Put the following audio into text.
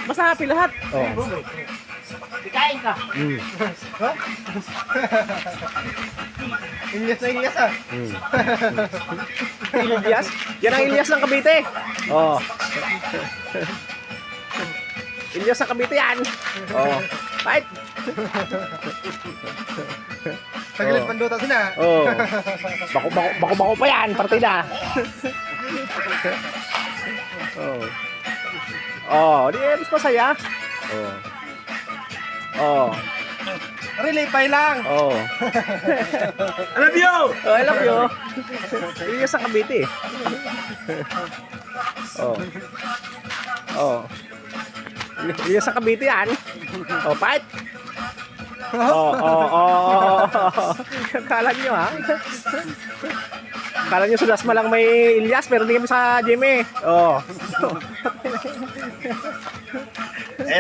Basta happy lahat. Oh. Kain ka. Mm. Ilyas na Ilyas ah. Mm. Ilyas? Yan ang Ilyas ng Cavite. Oh. Ilyas ng Cavite yan. Oh. Fight. Tagilan panduta sina. Oh. Bako pa yan, partida. Oh. Oh, di mas masaya. Oh. Oh. Relay pay lang. Oh. I love you. Oh, I love you. Ilyas ng Cavite. Oh. Oh. Ilyas ng Cavite yan. Oh, fight. Oh. Kala nyo ha? Kala nyo sa Dasma lang may Ilyas, pero hindi kami sa Jimmy. Oh.